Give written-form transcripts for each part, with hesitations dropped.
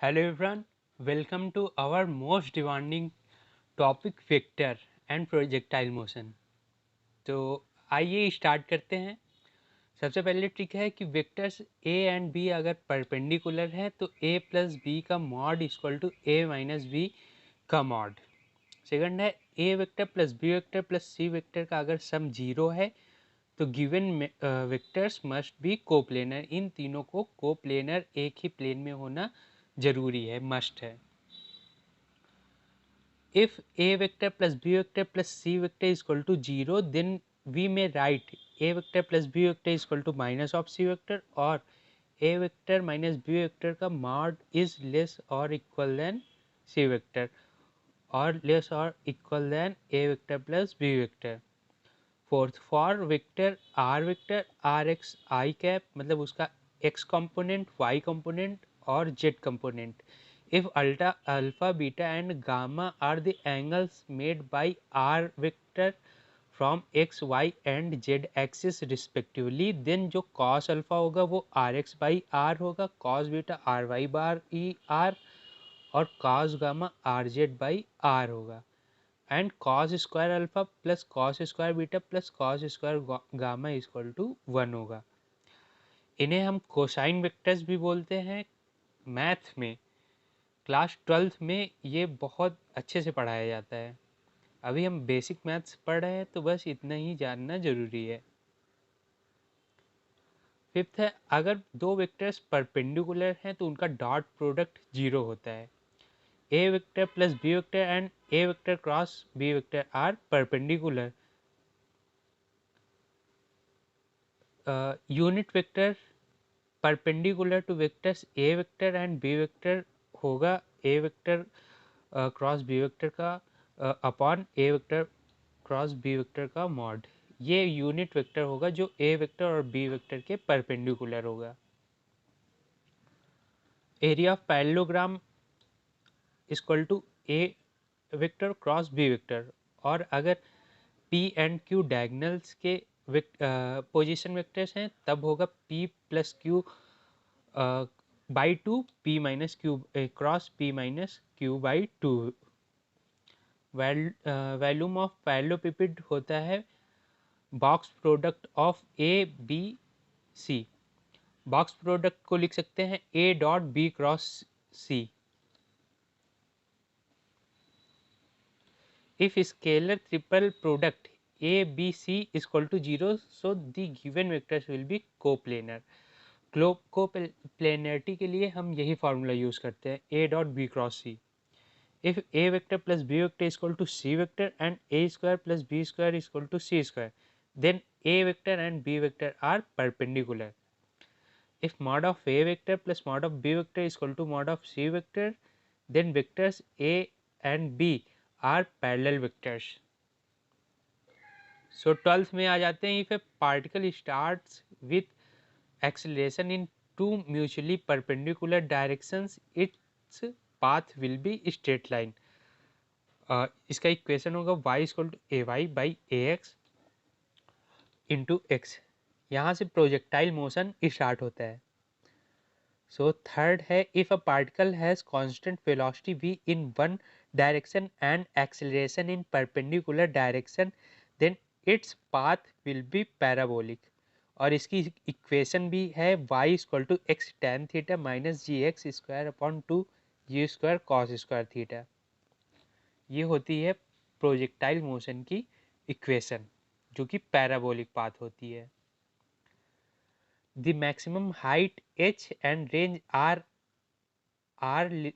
Hello everyone, welcome to our most demanding topic vector and projectile motion। तो आइए start करते हैं। सबसे पहले ट्रिक है कि वेक्टर्स a एंड b अगर परपेंडिकुलर है तो a प्लस बी का mod equal to a minus B का मॉड। सेकंड है a vector plus b vector plus c vector का अगर सम जीरो है तो given vectors must be coplanar. इन तीनों को कोप्लेनर एक ही प्लेन में होना जरूरी है, मस्ट है। If a vector plus b vector plus c vector is equal to 0, then we may write a vector plus b vector is equal to minus of c vector, or a vector minus b vector का mod is less or equal than c vector, or less or equal than a vector plus b vector। Fourth, for vector R X I cap मतलब उसका x component, y component और z component, if alpha beta and gamma are the angles made by r vector from x y and z axis respectively, then जो cos alpha होगा वो rx by r होगा, cos beta ry बार e r और cos gamma rz by r होगा, and cos square alpha plus cos square beta plus cos square gamma equal to 1 होगा। इन्हें हम कोसाइन वेक्टर्स भी बोलते हैं। मैथ में क्लास 12th में ये बहुत अच्छे से पढ़ाया जाता है। अभी हम बेसिक मैथ्स पढ़ रहे हैं तो बस इतना ही जानना जरूरी है। फिफ्थ है, अगर दो वेक्टर्स परपेंडिकुलर हैं तो उनका डॉट प्रोडक्ट जीरो होता है। a vector plus b vector and a vector cross b vector are perpendicular। Unit vector perpendicular to vectors A vector and B vector होगा A vector cross B vector का upon A vector cross B vector का mod. ये unit vector होगा जो A vector और B vector के perpendicular होगा। Area of parallelogram equal to A vector cross B vector, और अगर P एंड Q डायगनल्स के पोजीशन वेक्टर्स हैं तब होगा P plus Q by two P minus Q cross P minus Q by two. Volume of parallelepiped होता है box product of A B C. Box product को लिख सकते हैं A dot B cross C। If scalar triple product a b c is equal to 0, so the given vectors will be coplanar। Coplanarity के लिए हम यही formula use करते हैं, a dot b cross c। if a vector plus b vector is equal to c vector and a square plus b square is equal to c square, then a vector and b vector are perpendicular। if mod of a vector plus mod of b vector is equal to mod of c vector, then vectors a and b are parallel vectors। So 12th में आ जाते हैं। If a particle starts with acceleration in two mutually perpendicular directions, its path will be straight line. इसका equation होगा y equal to a y by a x into x. यहाँ से projectile motion start होता है। So third है, if a particle has constant velocity v in one direction and acceleration in perpendicular direction, then its path will B parabolic. और इसकी equation भी है y equal to x tan theta minus g x square upon two g square cos square theta. ये होती है projectile motion की equation जो कि पैराबोलिक पाथ होती है। The maximum height h and range are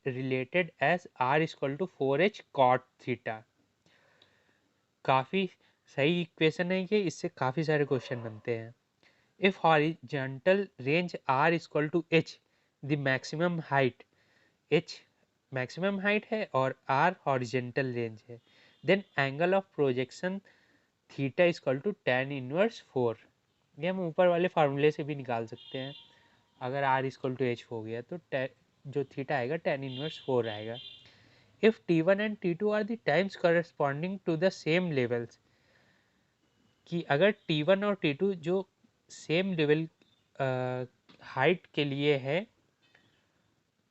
related as r equal to 4h cot theta. काफ़ी सही इक्वेशन है ये, इससे काफ़ी सारे क्वेश्चन बनते हैं। If horizontal range r equal to h, the maximum height h maximum height है और r हॉरिजॉन्टल रेंज है, then angle of projection theta equal to tan inverse 4। ये हम ऊपर वाले फार्मूले से भी निकाल सकते हैं। अगर r इक्वल टू h हो गया तो जो थीटा आएगा tan इनवर्स 4 आएगा। If t1 and t2 are the times corresponding to the same levels, कि अगर t1 और t2 जो सेम लेवल हाइट के लिए है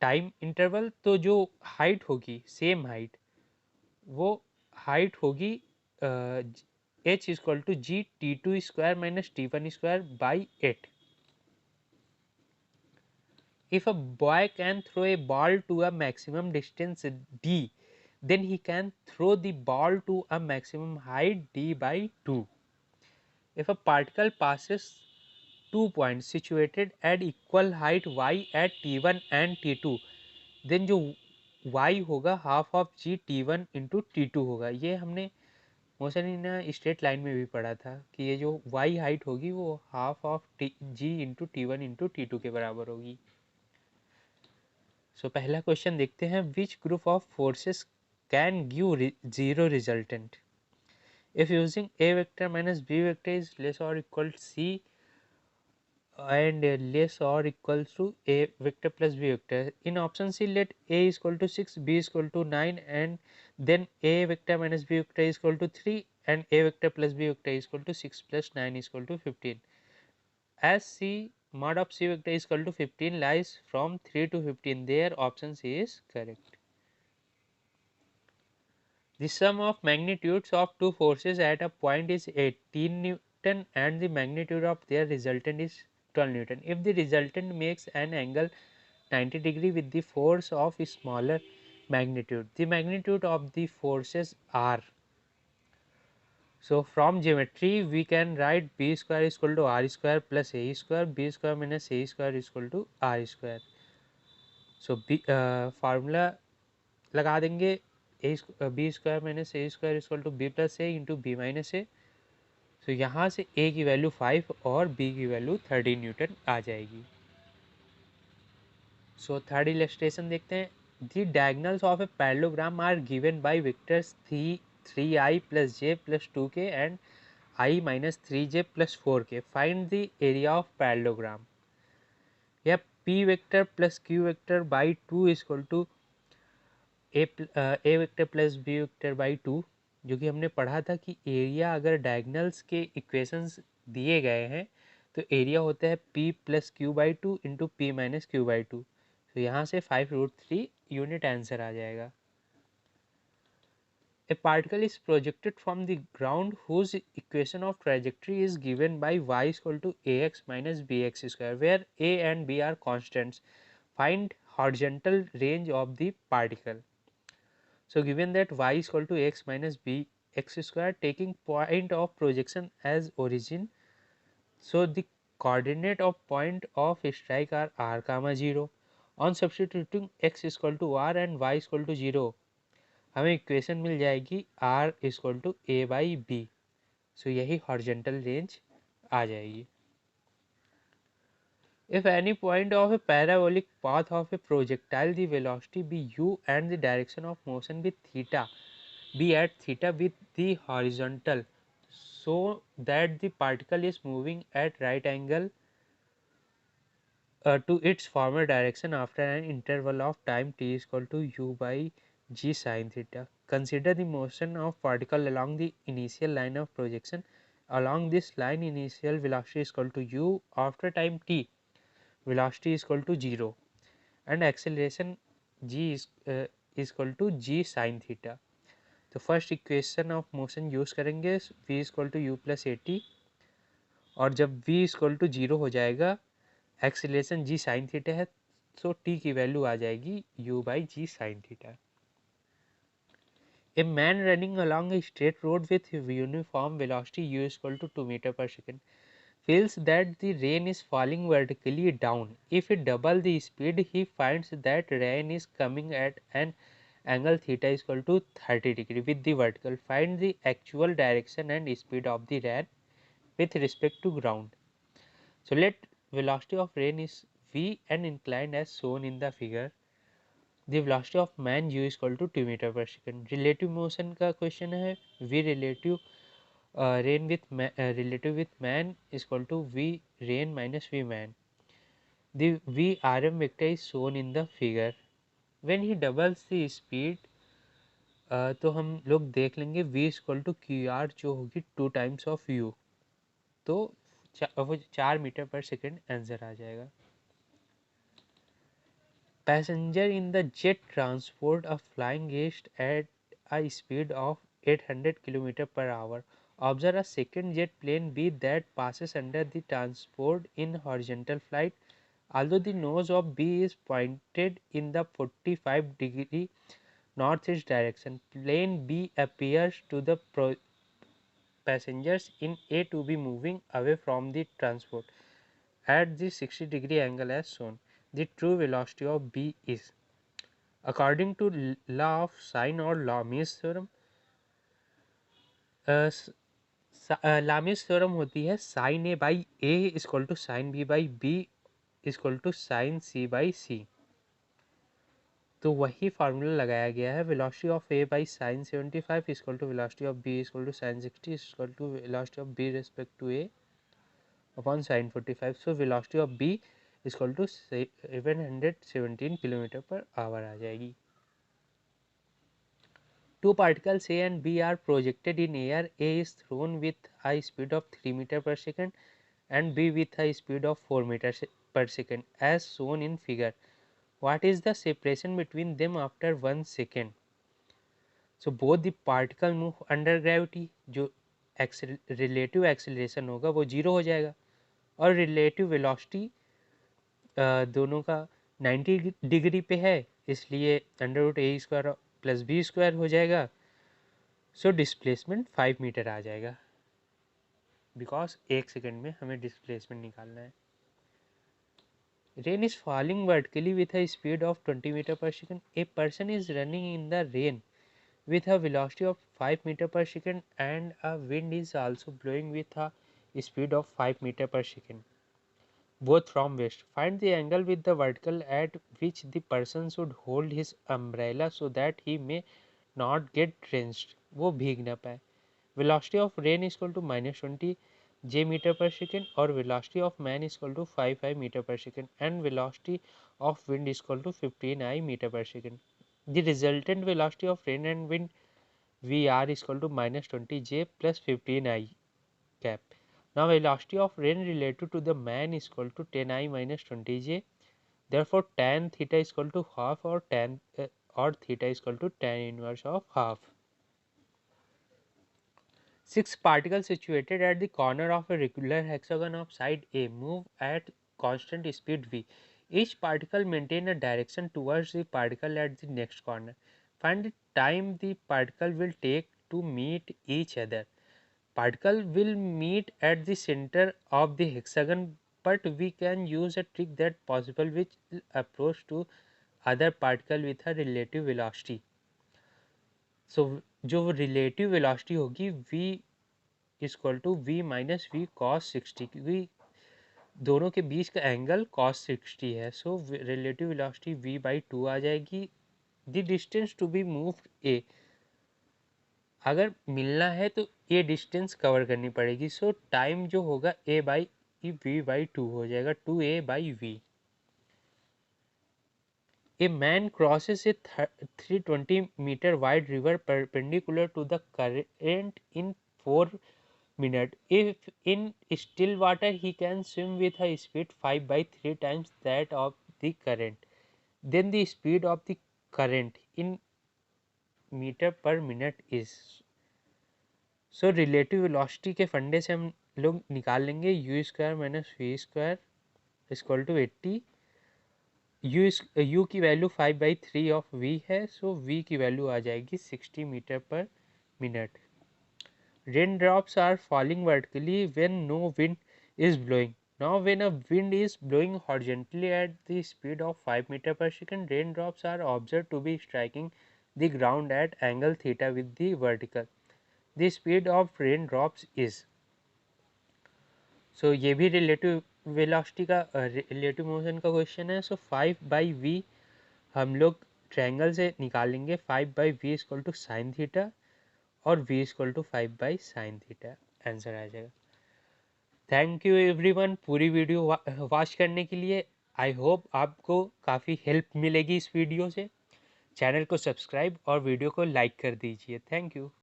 टाइम इंटरवल, तो जो हाइट होगी सेम हाइट, वो हाइट होगी h equal to g t two square minus t one square by 8. If a boy can throw a ball to a maximum distance d, then he can throw the ball to a maximum height d by 2. If a particle passes 2 points situated at equal height y at t1 and t2, then जो y होगा half of g t1 into t2 होगा. ये हमने motion in straight line में भी पढ़ा था कि ये जो y हाइट होगी वो half of g into t1 into t2 के बराबर होगी. सो पहला क्वेश्चन देखते हैं. Which group of forces can give zero resultant if using a vector minus b vector is less or equal to c and less or equals to a vector plus b vector. In option C, let a is equal to 6, b is equal to 9, and then a vector minus b vector is equal to 3 and a vector plus b vector is equal to 6 plus 9 is equal to 15. As C mod of c vector is equal to 15 lies from 3 to 15, there option C is correct. The sum of magnitudes of two forces at a point is 18 Newton and the magnitude of their resultant is 12 Newton. If the resultant makes an angle 90 degree with the force of smaller magnitude, the magnitude of the forces are. So from geometry we can write b square is equal to r square plus a square, b square minus a square is equal to r square. So b formula लगा देंगे a B square minus A square equal to B plus A into B minus A. तो यहाँ से a की value 5 और b की value 13 Newton आ जाएगी. So third illustration देखते हैं. The diagonals of a parallelogram are given by vectors 3i plus j plus 2k and i minus 3j plus 4k. Find the area of parallelogram. या p vector plus q vector by 2 equal to A vector plus b vector by 2, जो कि हमने पढ़ा था कि area अगर diagonals के equations दिए गए हैं तो एरिया होता है p plus Q by 2 into P minus Q by 2. तो यहाँ से 5√3 यूनिट आंसर आ जाएगा. A particle is projected from the ground whose equation of trajectory is given by y is equal to ax minus bx square, where a and b are constants. Find horizontal range of the particle. So given that y is equal to x minus b x square, taking point of projection as origin, so the coordinate of point of strike are r comma 0. On substituting x is equal to r and y is equal to 0, हमें equation मिल जाएगी r is equal to a by b. So यही horizontal range आ जाएगी. If any point of a parabolic path of a projectile, the velocity be u and the direction of motion be theta, be at theta with the horizontal, so that the particle is moving at right angle to its former direction after an interval of time t is equal to u by g sin theta. Consider the motion of particle along the initial line of projection. Along this line, initial velocity is equal to u. After time t, velocity is equal to 0 and acceleration g is equal to g sin theta. तो first equation of motion use करेंगे v equal to u plus a t, और जब v equal to 0 हो जाएगा, acceleration g sine theta है, तो t की value आ जाएगी u by g sine theta. A man running along a straight road with uniform velocity u equal to 2 metre पर second feels that the rain is falling vertically down. If he double the speed, he finds that rain is coming at an angle theta is equal to 30 degree with the vertical. Find the actual direction and speed of the rain with respect to ground. So let velocity of rain is v and inclined as shown in the figure. The velocity of man u is equal to 2 meter per second. Relative motion का question है. v relative rain with relative with man is equal to v rain minus v man. The vrm vector is shown in the figure. When he doubles the speed, तो हम लोग देख लेंगे v is equal to Q R जो होगी 2 times of u, तो वो 4 metre पर सेकेंड आंसर आ जाएगा. Passenger in the jet transport are flying east at a speed of 800 km per hour. Observe a second jet plane B that passes under the transport in horizontal flight. Although the nose of B is pointed in the 45-degree northeast direction, plane B appears to the passengers in A to be moving away from the transport at the 60-degree angle as shown. The true velocity of B is, according to law of sine or Lami's theorem, Lami's theorem होती है sine A by A equal to sine B by B equal to sine C by C. तो वही formula लगाया गया है, velocity of A by sine 75 equal to velocity of B equal to sine 60 equal to velocity of B respect to A upon sine 45। So velocity of B equal to 717 kilometre per hour आ जाएगी। Two particles A and B are projected in air. A is thrown with a speed of 3 meter per second and B with a speed of 4 meters per second as shown in figure. What is the separation between them after 1 second? So both the particle move under gravity. जो relative acceleration होगा वो 0 हो जाएगा और relative velocity दोनों का 90 degree पे है, इसलिए अंडर रूट ए स्क्वायर प्लस बी स्क्वायर हो जाएगा। सो डिस्प्लेसमेंट 5 मीटर आ जाएगा, बिकॉज 1 सेकेंड में हमें डिस्प्लेसमेंट निकालना है। Rain is falling vertically with a speed of 20 metre पर second. A person is running in the rain with a velocity of 5 meter per second and a wind is also blowing with a speed of 5 meter per second, both from west. Find the angle with the vertical at which the person should hold his umbrella so that he may not get drenched, वो भीग ना पाए। Velocity of rain is equal to -20 j meter per second और velocity of man is equal to 55 meter per second and velocity of wind is equal to 15 I meter per second. The resultant velocity of rain and wind Vr is equal to -20 j plus 15 I cap. Now velocity of rain related to the man is equal to 10 I minus 20 j. Therefore tan theta is equal to half or or theta is equal to tan inverse of half. 6 particles situated at the corner of a regular hexagon of side A move at constant speed v. Each particle maintain a direction towards the particle at the next corner. Find the time the particle will take to meet each other. Particle will meet at the center of the hexagon, but we can use a trick that possible which will approach to other particle with a relative velocity. So जो relative velocity होगी v equal टू v minus v cos 60, क्योंकि दोनों के बीच का angle cos 60 है। So relative velocity v by 2 आ जाएगी। The distance to be moved a, अगर मिलना है तो ये डिस्टेंस कवर करनी पड़ेगी। सो टाइम जो होगा a बाई वी बाई 2 हो जाएगा 2a by v. A man crosses a 320 meter wide river perpendicular to the current in 4 minutes. If in still water he can swim with a speed 5 by 3 times that of the current, then the speed of the current in meter per minute is. So relative velocity के फंडे से हम लोग निकाल लेंगे u square minus v square equal to 80। u की value 5/3 of v है, सो v की वैल्यू आ जाएगी 60 मीटर पर minute. Raindrops are falling vertically when no wind is blowing. Now when a wind is blowing horizontally at the speed of 5 meter per second, raindrops are observed to be striking the ground at angle theta with the vertical. The speed of raindrops is. So ये भी relative velocity का relative motion का question है। So 5/v हम लोग triangle से निकालेंगे 5/v equal to sine theta और v equal to 5 by sine theta answer आ जाएगा। थैंक यू एवरीवन पूरी वीडियो वॉच करने के लिए। आई होप आपको काफ़ी हेल्प मिलेगी इस वीडियो से। चैनल को सब्सक्राइब और वीडियो को लाइक कर दीजिए। Thank you.